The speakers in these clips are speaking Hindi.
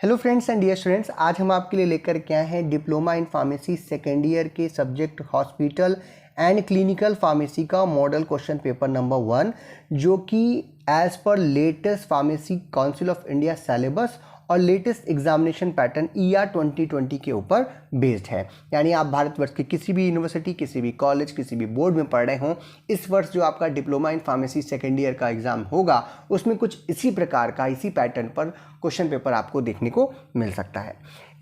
Hello friends and dear students, आज हम आपके लिए लेकर के आए हैं diploma in pharmacy second year के subject hospital and clinical pharmacy का मॉडल क्वेश्चन पेपर नंबर 1, जो कि as per latest pharmacy council of India syllabus और लेटेस्ट एग्जामिनेशन पैटर्न ER 2020 के ऊपर बेस्ड है। यानी आप भारतवर्ष के किसी भी यूनिवर्सिटी, किसी भी कॉलेज, किसी भी बोर्ड में पढ़ रहे हों, इस वर्ष जो आपका diploma in pharmacy second year का एग्जाम होगा उसमें कुछ इसी प्रकार का, इसी पैटर्न पर क्वेश्चन पेपर आपको देखने को मिल सकता है।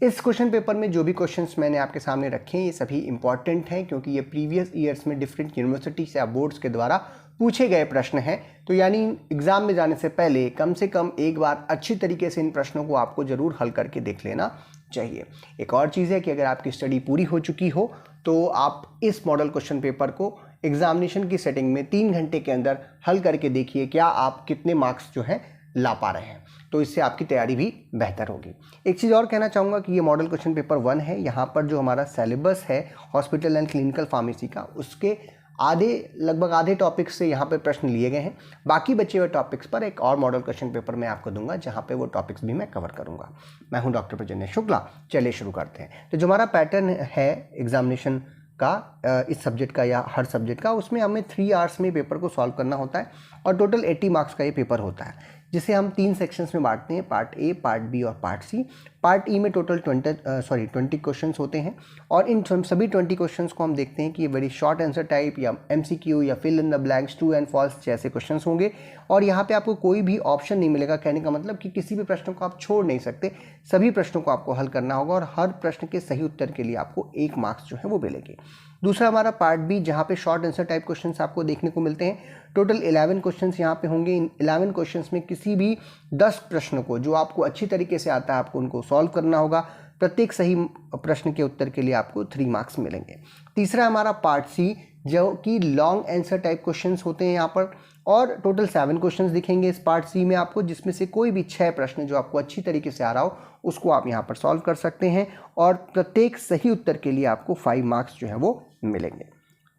इस क्वेश्चन पेपर में जो भी क्वेश्चंस मैंने आपके सामने रखे हैं ये सभी इंपॉर्टेंट हैं, क्योंकि ये प्रीवियस ईयर्स में डिफरेंट यूनिवर्सिटीज या बोर्ड्स के द्वारा पूछे गए प्रश्न हैं। तो यानी एग्जाम में जाने से पहले कम से कम एक बार अच्छी तरीके से इन प्रश्नों को आपको जरूर हल करके देख लेना चाहिए। एक और चीज़ है कि अगर आपकी स्टडी पूरी हो चुकी हो तो आप इस मॉडल क्वेश्चन पेपर को एग्जामिनेशन की सेटिंग में 3 घंटे के अंदर हल करके देखिए क्या आप कितने मार्क्स जो है ला पा रहे हैं, तो इससे आपकी तैयारी भी बेहतर होगी। एक चीज़ और कहना चाहूँगा कि ये मॉडल क्वेश्चन पेपर 1 है। यहाँ पर जो हमारा सिलेबस है हॉस्पिटल एंड क्लिनिकल फार्मेसी का, उसके लगभग आधे टॉपिक्स से यहाँ पे प्रश्न लिए गए हैं। बाकी बचे हुए टॉपिक्स पर एक और मॉडल क्वेश्चन पेपर मैं आपको दूंगा, जहाँ पे वो टॉपिक्स भी मैं कवर करूँगा। मैं हूँ डॉक्टर प्रजन्य शुक्ला। चलिए शुरू करते हैं। तो जो हमारा पैटर्न है एग्जामिनेशन का, इस सब्जेक्ट का या हर सब्जेक्ट का, उसमें हमें 3 आवर्स में पेपर को सॉल्व करना होता है और टोटल 80 मार्क्स का ये पेपर होता है, जिसे हम 3 सेक्शंस में बांटते हैं, पार्ट ए, पार्ट बी और पार्ट सी। पार्ट ई में टोटल 20 क्वेश्चंस होते हैं और इन सभी 20 क्वेश्चंस को हम देखते हैं कि ये वेरी शॉर्ट आंसर टाइप या MCQ या fill in the blanks, true and false जैसे क्वेश्चंस होंगे। और यहाँ पे आपको कोई भी ऑप्शन नहीं मिलेगा। कहने का मतलब कि किसी भी प्रश्न को आप छोड़ नहीं सकते, सभी प्रश्नों को आपको हल करना होगा और हर प्रश्न के सही उत्तर के लिए आपको 1 मार्क्स जो है वो मिलेंगे। दूसरा हमारा पार्ट बी, जहाँ पे शॉर्ट आंसर टाइप क्वेश्चंस आपको देखने को मिलते हैं। टोटल 11 क्वेश्चंस यहाँ पे होंगे। इन 11 क्वेश्चंस में किसी भी 10 प्रश्नों को जो आपको अच्छी तरीके से आता है आपको उनको सॉल्व करना होगा। प्रत्येक सही प्रश्न के उत्तर के लिए आपको 3 मार्क्स मिलेंगे। तीसरा हमारा पार्ट सी, जो कि लॉन्ग आंसर टाइप क्वेश्चंस होते हैं यहाँ पर, और टोटल 7 क्वेश्चंस दिखेंगे इस पार्ट सी में आपको, जिसमें से कोई भी 6 प्रश्न जो आपको अच्छी तरीके से आ रहा हो उसको आप यहाँ पर सॉल्व कर सकते हैं और प्रत्येक सही उत्तर के लिए आपको 5 मार्क्स जो है वो मिलेंगे।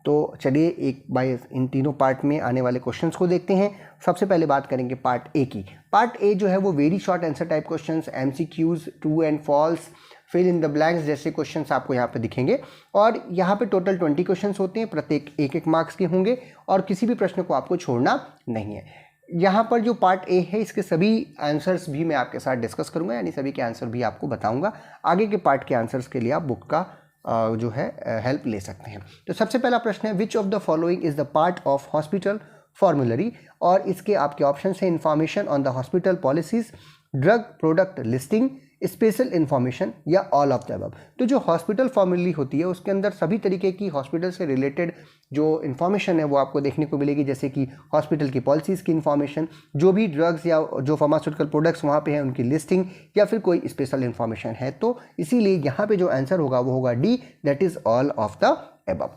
तो चलिए एक बाय इन तीनों पार्ट में आने वाले क्वेश्चंस को देखते हैं। सबसे पहले बात करेंगे पार्ट ए की। पार्ट ए जो है वो very short answer type questions, MCQs, true and false, fill in the blanks जैसे क्वेश्चंस आपको यहाँ पे दिखेंगे। और यहाँ पे टोटल 20 क्वेश्चंस होते हैं, प्रत्येक 1-1 मार्क्स के होंगे और किसी भी प्रश्न को आपको छोड़ना नहीं है। यहाँ पर जो पार्ट ए है इसके सभी आंसर्स भी मैं आपके साथ डिस्कस करूँगा, यानी सभी के आंसर भी आपको बताऊँगा। आगे के पार्ट के आंसर्स के लिए आप बुक का जो है हेल्प ले सकते हैं। तो सबसे पहला प्रश्न है, which of the following is the part of hospital formulary, और इसके आपके ऑप्शन है information on the hospital policies, drug product listing, special information या ऑल ऑफ द अबव। तो जो हॉस्पिटल फॉर्मूलरी होती है उसके अंदर सभी तरीके की हॉस्पिटल से रिलेटेड जो इन्फॉर्मेशन है वो आपको देखने को मिलेगी, जैसे कि हॉस्पिटल की पॉलिसीज़ की इन्फॉर्मेशन, जो भी ड्रग्स या जो फार्मास्यूटिकल प्रोडक्ट्स वहाँ पे हैं उनकी लिस्टिंग, या फिर कोई स्पेशल इन्फॉर्मेशन है। तो इसीलिए यहाँ पे जो आंसर होगा वो होगा D, that is all of the above.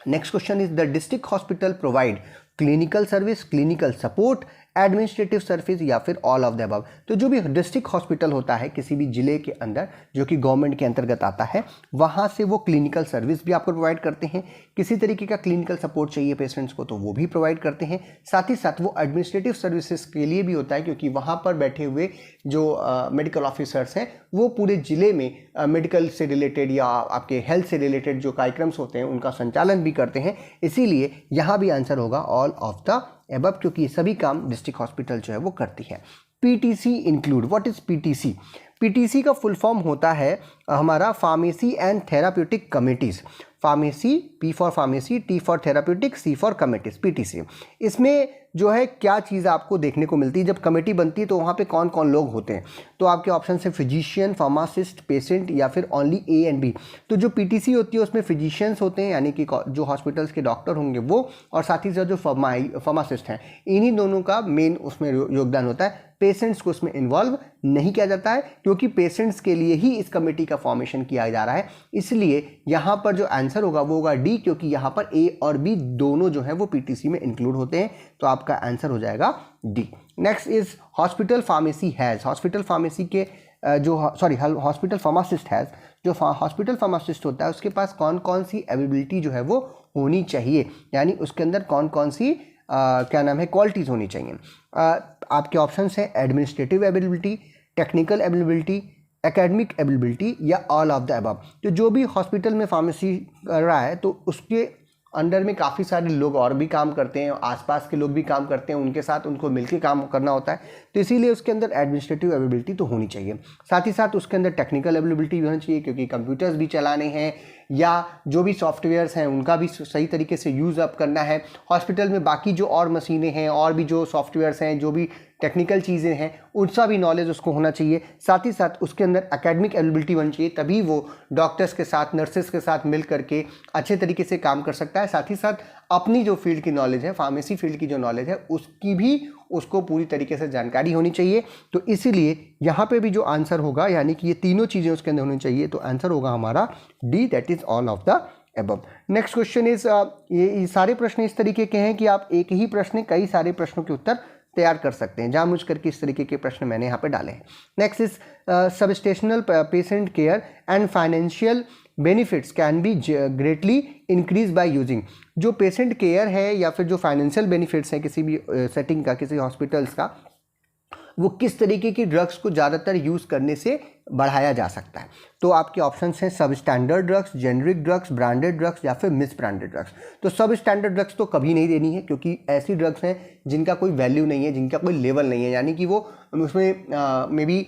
Next question is, the district hospital provide clinical service, clinical support, administrative service या फिर ऑल ऑफ द अबव। तो जो भी डिस्ट्रिक्ट हॉस्पिटल होता है किसी भी जिले के अंदर जो कि गवर्नमेंट के अंतर्गत आता है, वहाँ से वो क्लिनिकल सर्विस भी आपको प्रोवाइड करते हैं। किसी तरीके का क्लिनिकल सपोर्ट चाहिए पेशेंट्स को तो वो भी प्रोवाइड करते हैं। साथ ही साथ वो एडमिनिस्ट्रेटिव सर्विसेज के लिए भी होता है, क्योंकि वहाँ पर बैठे हुए जो मेडिकल ऑफिसर्स हैं वो पूरे ज़िले में मेडिकल से रिलेटेड या आपके हेल्थ से रिलेटेड जो कार्यक्रम्स होते हैं उनका संचालन भी करते हैं। इसीलिए यहाँ भी आंसर होगा ऑल ऑफ द अबव, क्योंकि ये सभी काम डिस्ट्रिक्ट हॉस्पिटल जो है वो करती है। PTC include, what is PTC? PTC का फुल फॉर्म होता है हमारा pharmacy and therapeutic committees. Pharmacy, P for pharmacy, T for therapeutic, C for committees, PTC। इसमें जो है क्या चीज़ आपको देखने को मिलती है, जब कमेटी बनती है तो वहाँ पे कौन कौन लोग होते हैं। तो आपके ऑप्शन से फिजिशियन, फार्मासिस्ट, पेशेंट या फिर ओनली A एंड B। तो जो PTC होती है उसमें फिजिशियंस होते हैं, यानी कि जो हॉस्पिटल्स के डॉक्टर होंगे वो, और साथ ही साथ जो फार्मासिस्ट हैं, इन्हीं दोनों का मेन उसमें योगदान होता है। पेशेंट्स को उसमें इन्वॉल्व नहीं किया जाता है, क्योंकि पेशेंट्स के लिए ही इस कमेटी का फॉर्मेशन किया जा रहा है। इसलिए यहाँ पर जो आंसर होगा वो होगा डी, क्योंकि यहाँ पर A और B दोनों जो है वो PTC में इंक्लूड होते हैं। तो आपका आंसर हो जाएगा D. Next is hospital pharmacy has, hospital pharmacy के हॉस्पिटल फार्मासिस्ट हैज़, जो हॉस्पिटल फार्मासिस्ट होता है उसके पास कौन कौन सी एबिलिटी जो है वो होनी चाहिए, यानी उसके अंदर कौन कौन सी क्या नाम है क्वालिटीज़ होनी चाहिए। आपके ऑप्शन है administrative ability, technical availability, academic availability या ऑल ऑफ द अबव। तो जो भी हॉस्पिटल में फार्मेसी कर रहा है तो उसके अंडर में काफ़ी सारे लोग और भी काम करते हैं, आसपास के लोग भी काम करते हैं, उनके साथ उनको मिलकर काम करना होता है। तो इसीलिए उसके अंदर एडमिनिस्ट्रेटिव अवेलेबिलिटी तो होनी चाहिए। साथ ही साथ उसके अंदर टेक्निकल अवेलेबिलिटी भी होनी चाहिए, क्योंकि कंप्यूटर्स भी चलाने हैं या जो भी सॉफ्टवेयर्स हैं उनका भी सही तरीके से यूज़ अप करना है। हॉस्पिटल में बाकी जो और मशीनें हैं और भी जो सॉफ्टवेयर्स हैं, जो भी टेक्निकल चीज़ें हैं, उनका भी नॉलेज उसको होना चाहिए। साथ ही साथ उसके अंदर एकेडमिक एबिलिटी होनी चाहिए, तभी वो डॉक्टर्स के साथ, नर्सेस के साथ मिल करके अच्छे तरीके से काम कर सकता है। साथ ही साथ अपनी जो फील्ड की नॉलेज है, फार्मेसी फील्ड की जो नॉलेज है, उसकी भी उसको पूरी तरीके से जानकारी होनी चाहिए। तो इसीलिए यहाँ पे भी जो आंसर होगा, यानी कि ये तीनों चीज़ें उसके अंदर होनी चाहिए, तो आंसर होगा हमारा D, that is all of the above. Next question is, ये सारे प्रश्न इस तरीके के हैं कि आप एक ही प्रश्न कई सारे प्रश्नों के उत्तर तैयार कर सकते हैं। जानबूझ करके इस तरीके के प्रश्न मैंने यहाँ पे डाले हैं। Next is substantial patient care and financial benefits can be greatly increase by using. जो पेशेंट केयर है या फिर जो फाइनेंशियल बेनिफिट्स हैं किसी भी सेटिंग का, किसी हॉस्पिटल्स का, वो किस तरीके की ड्रग्स को ज़्यादातर यूज़ करने से बढ़ाया जा सकता है। तो आपके ऑप्शंस हैं सब standard drugs, generic drugs, branded drugs या फिर मिस ब्रांडेड ड्रग्स। तो सब स्टैंडर्ड ड्रग्स तो कभी नहीं देनी है, क्योंकि ऐसी ड्रग्स हैं जिनका कोई वैल्यू नहीं है, जिनका कोई लेवल नहीं है, यानी कि वो उसमें मे बी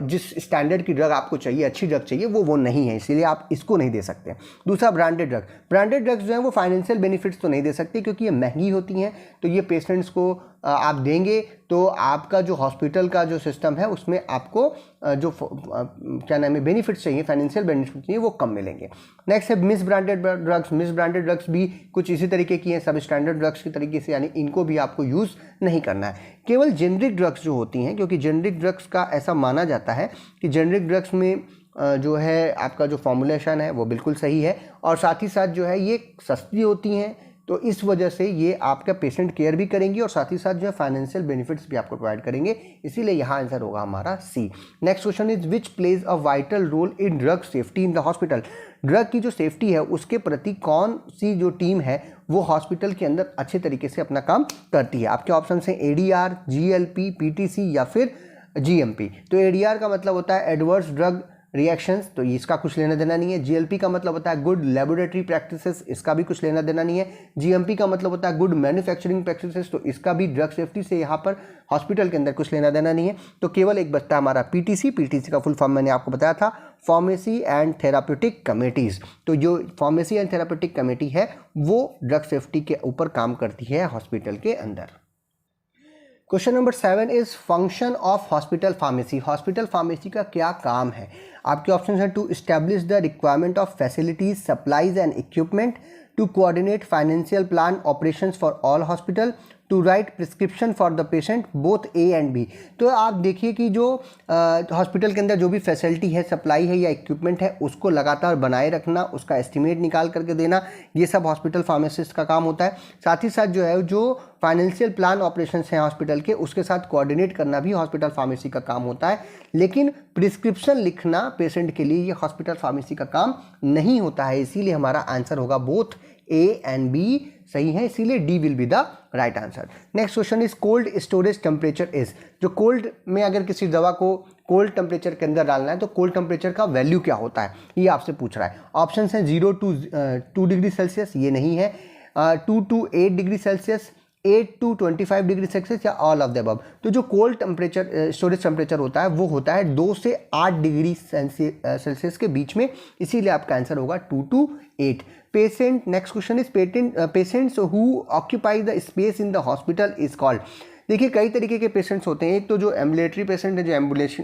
जिस स्टैंडर्ड की ड्रग आपको चाहिए, अच्छी ड्रग चाहिए, वो नहीं है, इसीलिए आप इसको नहीं दे सकते। दूसरा ब्रांडेड ड्रग, ब्रांडेड ड्रग्स जो है वो फाइनेंशियल बेनिफिट्स तो नहीं दे सकते, क्योंकि ये महंगी होती हैं। तो ये पेशेंट्स को आप देंगे तो आपका जो हॉस्पिटल का जो सिस्टम है उसमें आपको जो क्या नाम है बेनिफिट्स चाहिए, फाइनेंशियल बेनिफिट्स चाहिए, वो कम मिलेंगे। नेक्स्ट है miss branded drugs. Miss branded drugs भी कुछ इसी तरीके की हैं, सब स्टैंडर्ड ड्रग्स की तरीके से, यानी इनको भी आपको यूज़ नहीं करना है। केवल जेनरिक ड्रग्स जो होती हैं, क्योंकि जेनरिक ड्रग्स का ऐसा माना जाता है कि जेनरिक ड्रग्स में जो है आपका जो फॉर्मुलेशन है वो बिल्कुल सही है, और साथ ही साथ जो है ये सस्ती होती हैं, तो इस वजह से ये आपका पेशेंट केयर भी करेंगी और साथ ही साथ जो है फाइनेंशियल बेनिफिट्स भी आपको प्रोवाइड करेंगे, इसीलिए यहाँ आंसर होगा हमारा C. Next question is which plays a vital role in drug safety in the hospital. Drug की जो सेफ्टी है उसके प्रति कौन सी जो टीम है वो हॉस्पिटल के अंदर अच्छे तरीके से अपना काम करती है। आपके ऑप्शन हैं एडीआर, जीएलपी, पीटीसी या फिर जीएमपी। तो एडीआर का मतलब होता है एडवर्स ड्रग रिएक्शंस, तो इसका कुछ लेना देना नहीं है। जीएलपी का मतलब होता है गुड लेबोरेटरी प्रैक्टिसेस, इसका भी कुछ लेना देना नहीं है। जीएमपी का मतलब होता है गुड मैन्युफैक्चरिंग प्रैक्टिसेस, तो इसका भी ड्रग सेफ्टी से यहाँ पर हॉस्पिटल के अंदर कुछ लेना देना नहीं है। तो केवल एक बचता है हमारा पीटीसी। पीटीसी का फुल फॉर्म मैंने आपको बताया था, फार्मेसी एंड थेराप्यूटिक कमेटीज़। तो जो फार्मेसी एंड थेराप्यूटिक कमेटी है वो ड्रग सेफ्टी के ऊपर काम करती है हॉस्पिटल के अंदर। Question number 7 is function of hospital pharmacy. Hospital pharmacy का क्या काम है। आपके ऑप्शन हैं to establish the requirement of facilities, supplies and equipment, to coordinate financial plan operations for all hospital, to write prescription for the patient, both A and B. तो आप देखिए कि जो हॉस्पिटल के अंदर जो भी फैसिलिटी है, सप्लाई है या इक्विपमेंट है, उसको लगातार बनाए रखना, उसका एस्टिमेट निकाल करके देना, ये सब हॉस्पिटल फार्मासिस्ट का काम होता है। साथ ही साथ जो है जो फाइनेंशियल प्लान ऑपरेशंस हैं हॉस्पिटल के, उसके साथ कोऑर्डिनेट करना भी हॉस्पिटल फार्मेसी का काम होता है। लेकिन प्रिस्क्रिप्शन लिखना पेशेंट के लिए ये हॉस्पिटल फार्मेसी का काम नहीं होता है, इसीलिए हमारा आंसर होगा बोथ ए एंड बी सही है, इसीलिए D will be the right answer. Next question is cold storage temperature is. जो कोल्ड में अगर किसी दवा को कोल्ड टेम्परेचर के अंदर डालना है तो कोल्ड टेम्परेचर का वैल्यू क्या होता है, ये आपसे पूछ रहा है। ऑप्शन हैं 0 to 2 डिग्री सेल्सियस, ये नहीं है, 2 to 8 degree Celsius, 8 to 25 degree Celsius या ऑल ऑफ द अबव। तो जो कोल्ड टेम्परेचर स्टोरेज टेम्परेचर होता है वो होता है 2 से 8 डिग्री सेल्सियस के बीच में, इसीलिए आपका आंसर होगा 2 to 8। Patient, next question is patients who occupy the space in the hospital is called. देखिए कई तरीके के पेशेंट्स होते हैं। एक तो जो एम्बुलेटरी पेशेंट है, जो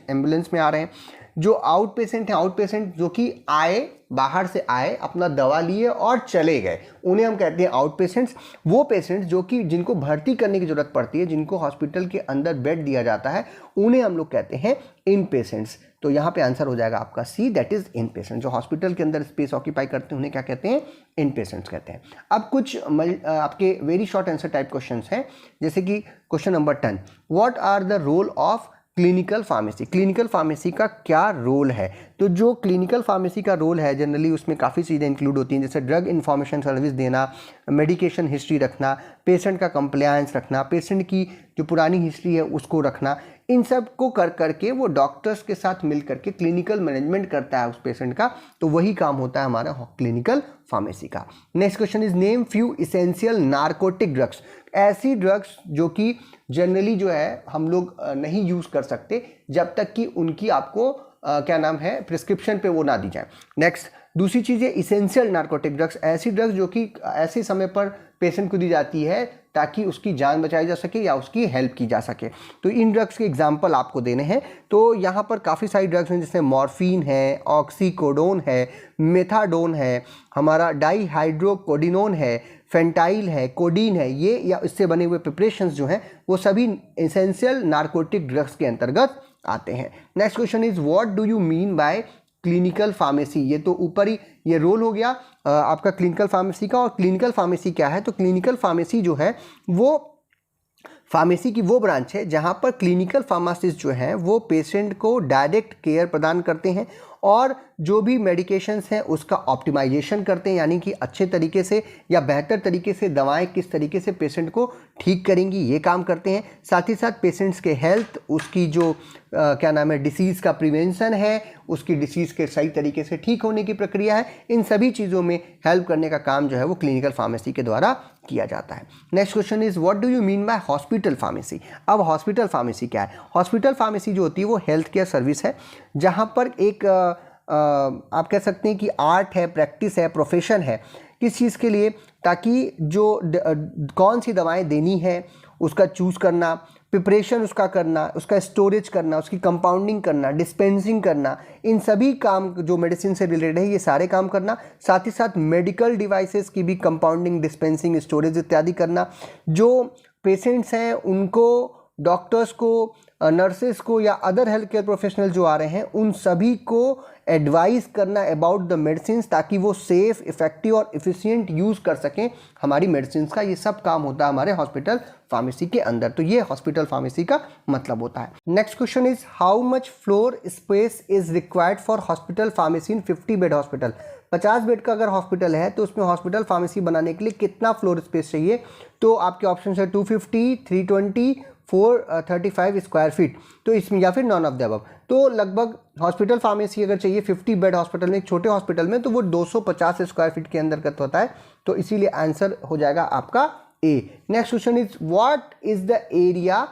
एम्बुलेंस में आ रहे हैं, जो आउट पेशेंट है, आउट पेशेंट जो कि आए, बाहर से आए, अपना दवा लिए और चले गए, उन्हें हम कहते हैं आउट पेशेंट्स। वो पेशेंट्स जो कि जिनको भर्ती करने की जरूरत पड़ती है, जिनको हॉस्पिटल के अंदर बेड दिया जाता है, उन्हें हम लोग कहते हैं इन पेशेंट्स। तो यहाँ पे आंसर हो जाएगा आपका सी, दैट इज इन पेशेंट। जो हॉस्पिटल के अंदर स्पेस ऑक्यूपाई करते हैं उन्हें क्या कहते हैं, इन पेशेंट्स कहते हैं। अब कुछ आपके very short answer type questions हैं, जैसे कि question number 10, what are the role of clinical pharmacy. Clinical pharmacy का क्या रोल है। तो जो क्लिनिकल फार्मेसी का रोल है जनरली उसमें काफ़ी चीज़ें इंक्लूड होती हैं, जैसे ड्रग इन्फॉर्मेशन सर्विस देना, मेडिकेशन हिस्ट्री रखना, पेशेंट का कंप्लायंस रखना, पेशेंट की जो पुरानी हिस्ट्री है उसको रखना, इन सब को कर करके वो डॉक्टर्स के साथ मिल करके क्लिनिकल मैनेजमेंट करता है उस पेशेंट का, तो वही काम होता है हमारा क्लिनिकल फार्मेसी का। Next question is name few essential narcotic drugs. ऐसी ड्रग्स जो कि जनरली जो है हम लोग नहीं यूज़ कर सकते जब तक कि उनकी आपको क्या नाम है प्रिस्क्रिप्शन पे वो ना दी जाए। नेक्स्ट दूसरी चीज़ है इसेंशियल नार्कोटिक ड्रग्स। ऐसी ड्रग्स जो कि ऐसे समय पर पेशेंट को दी जाती है ताकि उसकी जान बचाई जा सके या उसकी हेल्प की जा सके। तो इन ड्रग्स के एग्जाम्पल आपको देने हैं। तो यहाँ पर काफ़ी सारी ड्रग्स हैं जैसे मॉर्फिन है, ऑक्सीकोडोन है, मेथाडोन है, हमारा डाईहाइड्रोकोडिनोन है, फेंटाइल है, कोडीन है, ये या इससे बने हुए प्रिपरेशंस जो हैं वो सभी एसेंशियल नार्कोटिक ड्रग्स के अंतर्गत आते हैं। Next question is what do you mean by clinical pharmacy. ये तो ऊपर ही ये रोल हो गया आपका क्लिनिकल फार्मेसी का। और क्लिनिकल फार्मेसी क्या है, तो क्लिनिकल फार्मेसी जो है वो फार्मेसी की वो ब्रांच है जहां पर क्लिनिकल फार्मासिस्ट जो हैं वो पेशेंट को डायरेक्ट केयर प्रदान करते हैं और जो भी मेडिकेशंस हैं उसका ऑप्टिमाइजेशन करते हैं, यानी कि अच्छे तरीके से या बेहतर तरीके से दवाएं किस तरीके से पेशेंट को ठीक करेंगी ये काम करते हैं। साथ ही साथ पेशेंट्स के हेल्थ, उसकी जो क्या नाम है डिसीज़ का प्रिवेंशन है, उसकी डिसीज़ के सही तरीके से ठीक होने की प्रक्रिया है, इन सभी चीज़ों में हेल्प करने का काम जो है वो क्लिनिकल फार्मेसी के द्वारा किया जाता है। Next question is what do you mean by hospital pharmacy. अब हॉस्पिटल फार्मेसी क्या है। हॉस्पिटल फार्मेसी जो होती है वो हेल्थ केयर सर्विस है जहाँ पर एक आप कह सकते हैं कि आर्ट है, प्रैक्टिस है, प्रोफेशन है किस चीज़ के लिए, ताकि जो कौन सी दवाएं देनी है उसका चूज़ करना, प्रिपरेशन उसका करना, उसका स्टोरेज करना, उसकी कंपाउंडिंग करना, डिस्पेंसिंग करना, इन सभी काम जो मेडिसिन से रिलेटेड है ये सारे काम करना। साथ ही साथ मेडिकल डिवाइसेस की भी कंपाउंडिंग, डिस्पेंसिंग, स्टोरेज इत्यादि करना। जो पेशेंट्स हैं उनको, डॉक्टर्स को, नर्सेस को या अदर हेल्थ केयर प्रोफेशनल जो आ रहे हैं उन सभी को एडवाइस करना अबाउट द मेडिसिन ताकि वो सेफ, इफेक्टिव और इफ़िशिएंट यूज़ कर सकें हमारी मेडिसिन का। ये सब काम होता है हमारे हॉस्पिटल फार्मेसी के अंदर। तो ये हॉस्पिटल फार्मेसी का मतलब होता है। Next question is how much floor space is required for hospital pharmacy in 50 bed hospital. 50 bed का अगर हॉस्पिटल है तो उसमें हॉस्पिटल फार्मेसी बनाने के लिए कितना फ्लोर स्पेस चाहिए। तो आपके ऑप्शन है 250, 320, 435 स्क्वायर फीट। तो इसमें या फिर नॉन ऑफ द अबव। तो लगभग हॉस्पिटल फार्मेसी अगर चाहिए 50 बेड हॉस्पिटल में, एक छोटे हॉस्पिटल में, तो वो 250 स्क्वायर फीट के अंतर्गत होता है। तो इसीलिए आंसर हो जाएगा आपका A. Next question is what is the area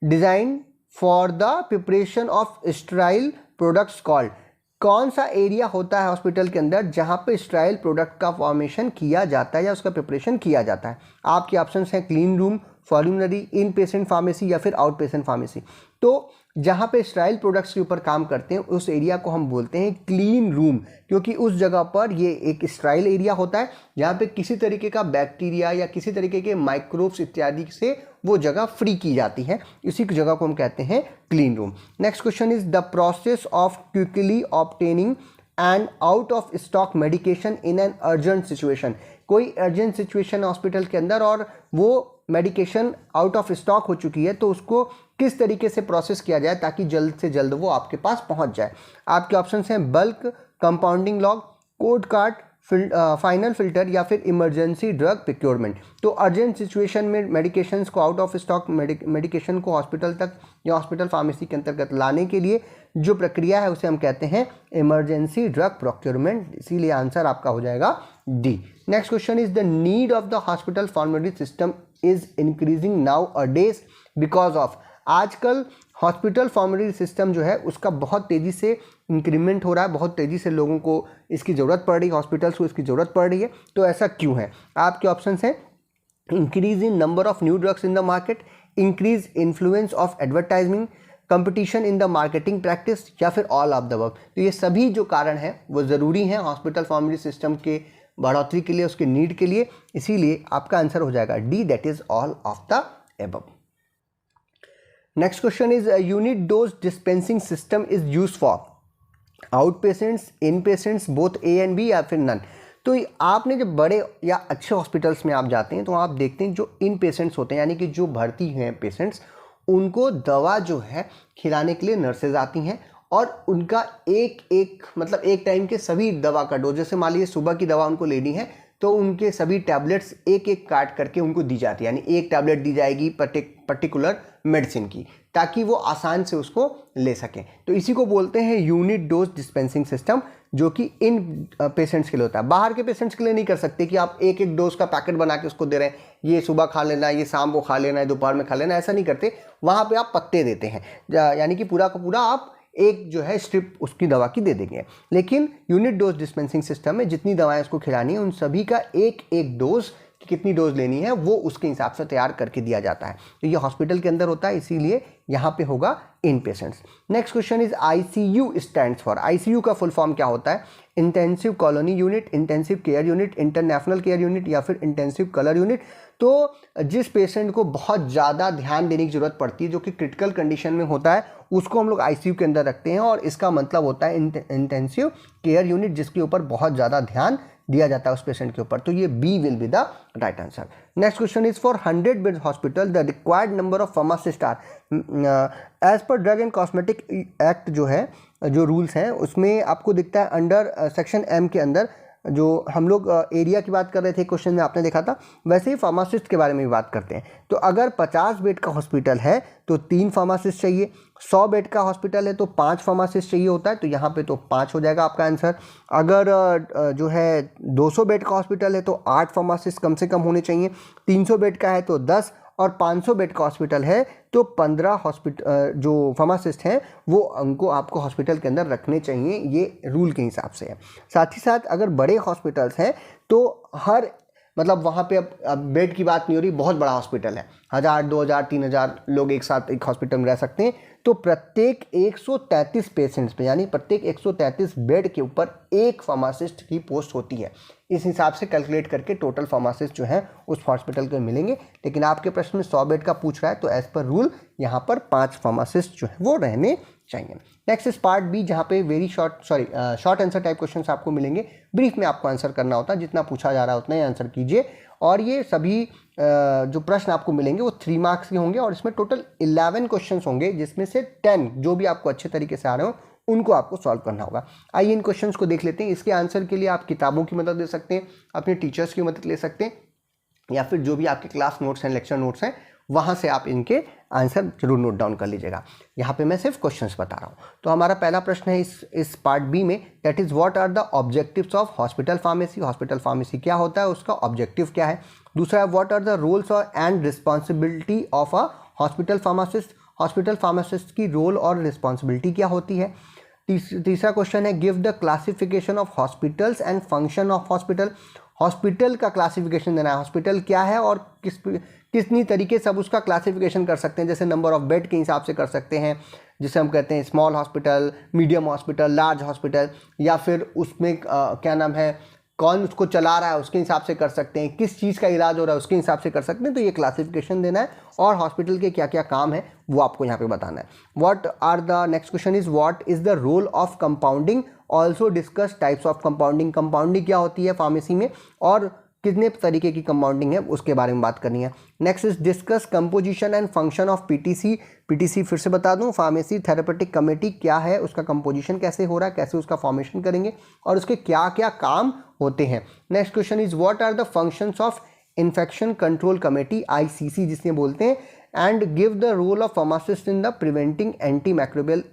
design for the preparation of sterile products called. कौन सा एरिया होता है हॉस्पिटल के अंदर जहां पे स्टेराइल प्रोडक्ट का फॉर्मेशन किया जाता है या उसका प्रिपरेशन किया जाता है। आपके ऑप्शंस हैं क्लीन रूम, फॉर्म्युलरी, इन पेशेंट फार्मेसी या फिर आउट पेशेंट फार्मेसी। तो जहाँ पे स्टेराइल प्रोडक्ट्स के ऊपर काम करते हैं उस एरिया को हम बोलते हैं क्लीन रूम, क्योंकि उस जगह पर ये एक स्टेराइल एरिया होता है जहाँ पे किसी तरीके का बैक्टीरिया या किसी तरीके के माइक्रोब्स इत्यादि से वो जगह फ्री की जाती है। इसी की जगह को हम कहते हैं clean room. Next question is the process of quickly obtaining and out of stock medication in an urgent situation. कोई अर्जेंट सिचुएशन हॉस्पिटल के अंदर और वो मेडिकेशन आउट ऑफ स्टॉक हो चुकी है तो उसको किस तरीके से प्रोसेस किया जाए ताकि जल्द से जल्द वो आपके पास पहुंच जाए। आपके ऑप्शंस हैं bulk, compounding log, code card, final filter या फिर इमरजेंसी ड्रग प्रोक्योरमेंट। तो अर्जेंट सिचुएशन में मेडिकेशंस को, आउट ऑफ स्टॉक मेडिकेशन को हॉस्पिटल तक या हॉस्पिटल फार्मेसी के अंतर्गत लाने के लिए जो प्रक्रिया है उसे हम कहते हैं इमरजेंसी ड्रग प्रोक्योरमेंट। इसीलिए आंसर आपका हो जाएगा D. Next question is the need of the hospital pharmacy system is increasing now a days because of. आजकल हॉस्पिटल फार्मेसी सिस्टम जो है उसका बहुत तेज़ी से इंक्रीमेंट हो रहा है, बहुत तेज़ी से लोगों को इसकी ज़रूरत पड़ रही है, हॉस्पिटल्स को इसकी ज़रूरत पड़ रही है। तो ऐसा क्यों है। आपके ऑप्शंस हैं increase in number of new drugs in the market, increase influence of advertising, competition in the marketing practice या फिर ऑल ऑफ द अबव। तो ये सभी जो कारण हैं वो ज़रूरी हैं हॉस्पिटल फार्मेसी सिस्टम के बढ़ोतरी के लिए, उसके नीड के लिए। इसीलिए आपका आंसर हो जाएगा D, that is all of the above. Next question is unit dose dispensing system is use for out patients, in patients, both A and B या फिर नन। तो आपने जब बड़े या अच्छे हॉस्पिटल्स में आप जाते हैं तो आप देखते हैं जो इन पेशेंट्स होते हैं यानी कि जो भर्ती हैं पेशेंट्स, उनको दवा जो है खिलाने के लिए नर्सेज आती हैं और उनका एक मतलब एक टाइम के सभी दवा का डोज, जैसे मान लीजिए सुबह की दवा उनको लेनी है तो उनके सभी टैबलेट्स एक एक काट करके उनको दी जाती है, यानी एक टैबलेट दी जाएगी पर्टिकुलर मेडिसिन की। ताकि वो आसान से उसको ले सकें। तो इसी को बोलते हैं यूनिट डोज डिस्पेंसिंग सिस्टम, जो कि इन पेशेंट्स के लिए होता है। बाहर के पेशेंट्स के लिए नहीं कर सकते कि आप एक एक डोज का पैकेट बना के उसको दे रहे हैं, ये सुबह खा लेना है, ये शाम को खा लेना है, दोपहर में खा लेना है, ऐसा नहीं करते। वहाँ पे आप पत्ते देते हैं, यानी कि पूरा का पूरा आप एक जो है स्ट्रिप उसकी दवा की दे देंगे। लेकिन यूनिट डोज डिस्पेंसिंग सिस्टम में जितनी दवाएं उसको खिलानी है उन सभी का एक एक डोज, कितनी डोज लेनी है वो उसके हिसाब से तैयार करके दिया जाता है। तो ये हॉस्पिटल के अंदर होता है, इसीलिए यहाँ पे होगा inpatients. Next question is ICU stands for. ICU का फुल फॉर्म क्या होता है? Intensive colony unit, intensive care unit, international care unit या फिर इंटेंसिव कलर यूनिट। तो जिस पेशेंट को बहुत ज़्यादा ध्यान देने की जरूरत पड़ती है, जो कि क्रिटिकल कंडीशन में होता है, उसको हम लोग आईसीयू के अंदर रखते हैं और इसका मतलब होता है इंटेंसिव केयर यूनिट, जिसके ऊपर बहुत ज़्यादा ध्यान दिया जाता है उस पेशेंट के ऊपर। तो ये B will be the right answer. Next question is for 100 bed hospital the required number of pharmacist are. As per drug and cosmetic act जो है, जो रूल्स हैं उसमें आपको दिखता है अंडर सेक्शन एम के अंदर, जो हम लोग एरिया की बात कर रहे थे क्वेश्चन में आपने देखा था, वैसे ही फार्मासिस्ट के बारे में भी बात करते हैं। तो अगर 50 बेड का हॉस्पिटल है तो 3 फार्मासिस्ट चाहिए, 100 बेड का हॉस्पिटल है तो 5 फार्मासिस्ट चाहिए होता है, तो यहाँ पे तो 5 हो जाएगा आपका आंसर। अगर जो है 200 बेड का हॉस्पिटल है तो 8 फार्मासिस्ट कम से कम होने चाहिए, 300 बेड का है तो 10, और 500 बेड का हॉस्पिटल है तो 15 जो फार्मासिस्ट हैं वो उनको आपको हॉस्पिटल के अंदर रखने चाहिए, ये रूल के हिसाब से है। साथ ही साथ अगर बड़े हॉस्पिटल्स हैं तो हर मतलब वहाँ पे अब बेड की बात नहीं हो रही, बहुत बड़ा हॉस्पिटल है, 1000, 2000, 3000 लोग एक साथ एक हॉस्पिटल में रह सकते हैं, तो प्रत्येक 133 पेशेंट्स पे, यानी प्रत्येक 133 बेड के ऊपर एक फार्मासिस्ट की पोस्ट होती है। इस हिसाब से कैलकुलेट करके टोटल फार्मासिस्ट जो हैं उस हॉस्पिटल को मिलेंगे। लेकिन आपके प्रश्न में 100 बेड का पूछ रहा है, तो एज पर रूल यहाँ पर 5 फार्मासिस्ट जो है वो रहने चाहिए। नेक्स्ट इज पार्ट बी, जहाँ पे very short answer type questions आपको मिलेंगे। ब्रीफ में आपको आंसर करना होता है, जितना पूछा जा रहा है उतना ही आंसर कीजिए। और ये सभी जो प्रश्न आपको मिलेंगे वो 3 मार्क्स के होंगे और इसमें टोटल 11 क्वेश्चंस होंगे, जिसमें से 10 जो भी आपको अच्छे तरीके से आ रहे हो उनको आपको सॉल्व करना होगा। आइए इन क्वेश्चंस को देख लेते हैं। इसके आंसर के लिए आप किताबों की मदद ले सकते हैं, अपने टीचर्स की मदद ले सकते हैं, या फिर जो भी आपके क्लास नोट्स हैं, लेक्चर नोट्स हैं, वहाँ से आप इनके आंसर जरूर नोट डाउन कर लीजिएगा। यहाँ पे मैं सिर्फ क्वेश्चंस बता रहा हूँ। तो हमारा पहला प्रश्न है इस पार्ट बी में, that is what are the objectives of hospital pharmacy. Hospital pharmacy क्या होता है, उसका ऑब्जेक्टिव क्या है। दूसरा है what are the roles and responsibility of a hospital pharmacist. Hospital pharmacist की रोल और रिस्पॉन्सिबिलिटी क्या होती है। तीसरा क्वेश्चन है give the classification of hospitals and function of hospital. Hospital का क्लासिफिकेशन देना है, हॉस्पिटल क्या है और कितनी तरीके से अब उसका क्लासिफिकेशन कर सकते हैं, जैसे नंबर ऑफ बेड के हिसाब से कर सकते हैं, जिसे हम कहते हैं small hospital, medium hospital, large hospital, या फिर उसमें क्या नाम है, कौन उसको चला रहा है उसके हिसाब से कर सकते हैं, किस चीज़ का इलाज हो रहा है उसके हिसाब से कर सकते हैं। तो ये क्लासिफिकेशन देना है और हॉस्पिटल के क्या क्या काम है वो आपको यहाँ पे बताना है। What are the next question is what is the role of compounding. Also discuss types of compounding. Compounding क्या होती है फार्मेसी में और कितने तरीके की कंपाउंडिंग है उसके बारे में बात करनी है। Next is discuss composition and function of PTC. PTC फिर से बता दूं, फार्मेसी थेरेपेटिक कमेटी क्या है, उसका कंपोजिशन कैसे हो रहा है, कैसे उसका फॉर्मेशन करेंगे और उसके क्या क्या काम होते हैं। Next question is what are the functions of infection control committee, ICC जिसने बोलते हैं, and give the role of pharmacist in the preventing anti microbial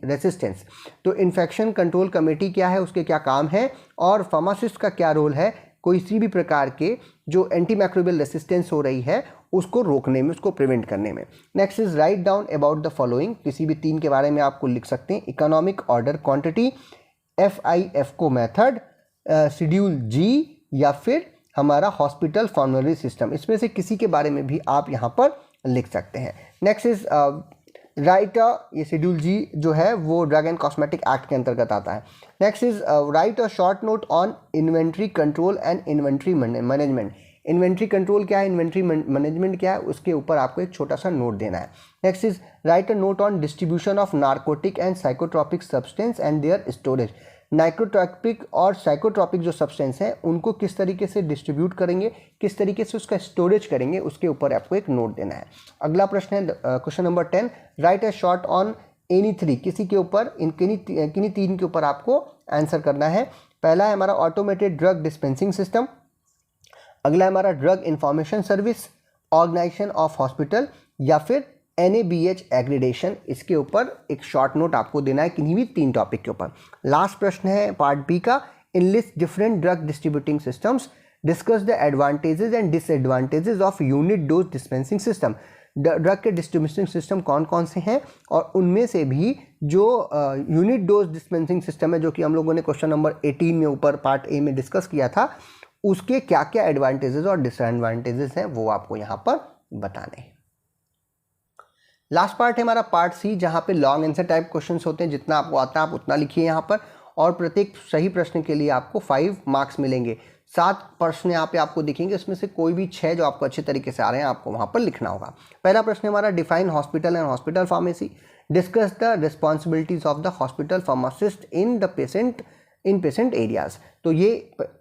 resistance. तो इन्फेक्शन कंट्रोल कमेटी क्या है, उसके क्या काम है और फार्मासिस्ट का क्या रोल है किसी भी प्रकार के जो एंटी माइक्रोबियल रेसिस्टेंस हो रही है उसको रोकने में, उसको प्रिवेंट करने में। Next is write down about the following. किसी भी 3 के बारे में आपको लिख सकते हैं। Economic order quantity, FIFO method, schedule G, या फिर हमारा हॉस्पिटल फॉर्मरी सिस्टम। इसमें से किसी के बारे में भी आप यहाँ पर लिख सकते हैं। नेक्स्ट इज राइट, ये शेड्यूल जी जो है वो ड्रग एंड कॉस्मेटिक एक्ट के अंतर्गत आता है। Next is write a short note on inventory control and inventory management. Inventory control क्या है, इन्वेंट्री मैनेजमेंट क्या है, उसके ऊपर आपको एक छोटा सा नोट देना है। Next is write a note on distribution of narcotic and psychotropic substance and their storage. Narcotic और साइकोट्रॉपिक जो सब्सटेंस हैं उनको किस तरीके से डिस्ट्रीब्यूट करेंगे, किस तरीके से उसका स्टोरेज करेंगे, उसके ऊपर आपको एक नोट देना है। अगला प्रश्न है question number 10, right a short on any 3। किसी के ऊपर किन्हीं 3 के ऊपर आपको आंसर करना है। पहला है हमारा ऑटोमेटेड ड्रग डिस्पेंसिंग सिस्टम, अगला है हमारा drug information service, organisation of hospital, या फिर NABH एग्रीडेशन, इसके ऊपर एक शॉर्ट नोट आपको देना है किन्हीं भी 3 टॉपिक के ऊपर। लास्ट प्रश्न है पार्ट बी का, enlist different drug distributing systems, discuss the advantages and disadvantages of unit dose dispensing system. Drug के डिस्ट्रीब्यूटिंग सिस्टम कौन कौन से हैं और उनमें से भी जो यूनिट डोज डिस्पेंसिंग सिस्टम है, जो कि हम लोगों ने क्वेश्चन नंबर 18 में ऊपर पार्ट ए में डिस्कस किया था, उसके क्या क्या एडवांटेजेस और डिसएडवांटेजेस हैं वो आपको यहाँ पर बताने हैं। लास्ट पार्ट है हमारा पार्ट सी, जहाँ पे लॉन्ग आंसर टाइप क्वेश्चंस होते हैं। जितना आपको आता है आप उतना लिखिए यहाँ पर, और प्रत्येक सही प्रश्न के लिए आपको 5 मार्क्स मिलेंगे। 7 प्रश्न यहाँ पे आपको दिखेंगे, उसमें से कोई भी 6 जो आपको अच्छे तरीके से आ रहे हैं आपको वहाँ पर लिखना होगा। पहला प्रश्न हमारा, define hospital and hospital pharmacy, discuss the responsibilities of the hospital pharmacist in patient areas. तो ये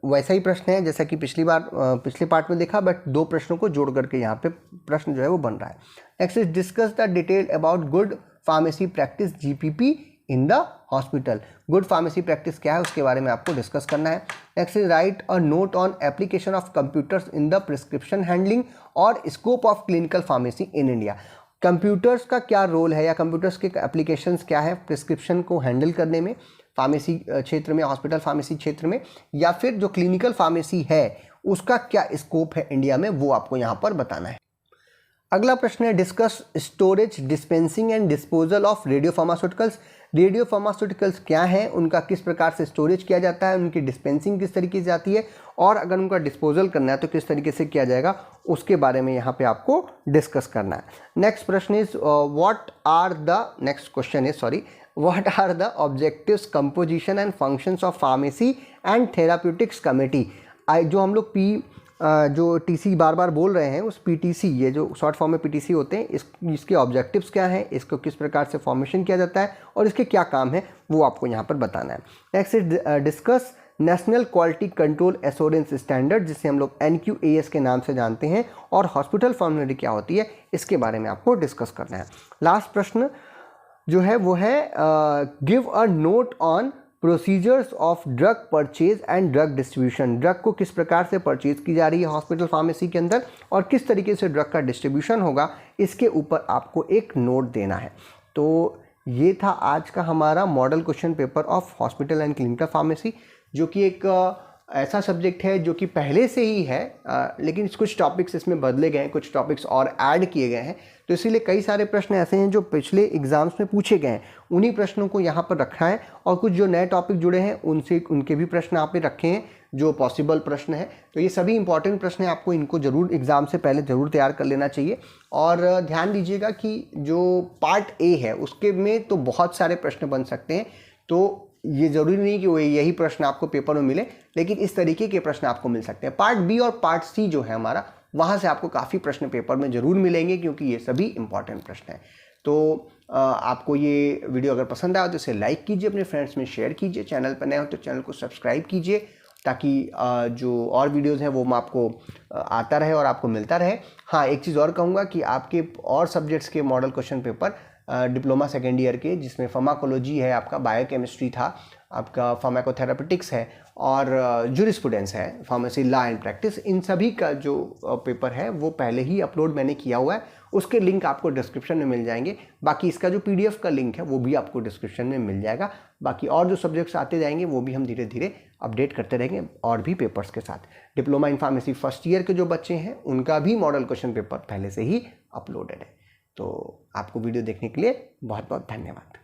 वैसा ही प्रश्न है जैसा कि पिछले पार्ट में देखा, बट 2 प्रश्नों को जोड़ करके यहाँ पे प्रश्न जो है वो बन रहा है। Next is discuss the detail about good pharmacy practice GPP in the hospital. Good pharmacy practice क्या है उसके बारे में आपको डिस्कस करना है। Next is write a note on application of computers in the prescription handling और scope of clinical pharmacy in India. Computers का क्या रोल है या कंप्यूटर्स के एप्लीकेशंस क्या है प्रिस्क्रिप्शन को हैंडल करने में, फार्मेसी क्षेत्र में, हॉस्पिटल फार्मेसी क्षेत्र में, या फिर जो क्लिनिकल फार्मेसी है उसका क्या स्कोप है इंडिया में, वो आपको यहाँ पर बताना है। अगला प्रश्न है, discuss storage, dispensing and disposal of radio pharmaceuticals. Radio pharmaceuticals क्या है, उनका किस प्रकार से स्टोरेज किया जाता है, उनकी डिस्पेंसिंग किस तरीके से आती है, और अगर उनका डिस्पोजल करना है तो किस तरीके से किया जाएगा, उसके बारे में यहाँ पे आपको डिस्कस करना है। नेक्स्ट प्रश्न is what are the objectives, composition and functions of pharmacy and therapeutics committee. जो हम लोग जो TC बार बार बोल रहे हैं, उस PTC, ये जो शॉर्ट फॉर्म में PTC होते हैं, इसके ऑब्जेक्टिव्स क्या हैं, इसको किस प्रकार से फॉर्मेशन किया जाता है और इसके क्या काम है, वो आपको यहाँ पर बताना है। Next is discuss national quality control assurance standard, जिसे हम लोग NQAS के नाम से जानते हैं, और हॉस्पिटल फॉर्मेलिटी क्या होती है, इसके बारे में आपको डिस्कस करना है। लास्ट प्रश्न जो है वो है give a note on procedures of drug purchase and drug distribution. Drug को किस प्रकार से परचेज की जा रही है हॉस्पिटल फार्मेसी के अंदर और किस तरीके से ड्रग का डिस्ट्रीब्यूशन होगा, इसके ऊपर आपको एक नोट देना है। तो ये था आज का हमारा model question paper of hospital and clinical pharmacy, जो कि एक ऐसा सब्जेक्ट है जो कि पहले से ही है, लेकिन कुछ टॉपिक्स इसमें बदले गए हैं, कुछ टॉपिक्स और ऐड किए गए हैं, तो इसीलिए कई सारे प्रश्न ऐसे हैं जो पिछले एग्जाम्स में पूछे गए हैं, उन्हीं प्रश्नों को यहाँ पर रखा है, और कुछ जो नए टॉपिक जुड़े हैं उनके भी प्रश्न यहाँ पे रखे हैं जो पॉसिबल प्रश्न है। तो ये सभी इंपॉर्टेंट प्रश्न हैं, आपको इनको जरूर एग्जाम से पहले ज़रूर तैयार कर लेना चाहिए। और ध्यान दीजिएगा कि जो पार्ट ए है उसके में तो बहुत सारे प्रश्न बन सकते हैं, तो ये ज़रूरी नहीं कि वो यही प्रश्न आपको पेपर में मिले, लेकिन इस तरीके के प्रश्न आपको मिल सकते हैं। पार्ट बी और पार्ट सी जो है हमारा, वहाँ से आपको काफ़ी प्रश्न पेपर में ज़रूर मिलेंगे, क्योंकि ये सभी इंपॉर्टेंट प्रश्न हैं। तो आपको ये वीडियो अगर पसंद आया तो इसे लाइक कीजिए, अपने फ्रेंड्स में शेयर कीजिए, चैनल पर नए हो तो चैनल को सब्सक्राइब कीजिए, ताकि जो और वीडियोज़ हैं वो आपको आता रहे और आपको मिलता रहे। हाँ, एक चीज़ और कहूँगा कि आपके और सब्जेक्ट्स के model question paper diploma second year के, जिसमें फार्माकोलॉजी है, आपका बायोकेमिस्ट्री था, आपका फार्माकोथेरापेटिक्स है, और जूरिस्प्रूडेंस है, फार्मेसी लॉ एंड प्रैक्टिस, इन सभी का जो पेपर है वो पहले ही अपलोड मैंने किया हुआ है, उसके लिंक आपको डिस्क्रिप्शन में मिल जाएंगे। बाकी इसका जो PDF का लिंक है वो भी आपको डिस्क्रिप्शन में मिल जाएगा। बाकी और जो सब्जेक्ट्स आते जाएंगे वो भी हम धीरे धीरे अपडेट करते रहेंगे, और भी पेपर्स के साथ। Diploma in pharmacy first year के जो बच्चे हैं उनका भी मॉडल क्वेश्चन पेपर पहले से ही अपलोडेड है। तो आपको वीडियो देखने के लिए बहुत बहुत धन्यवाद।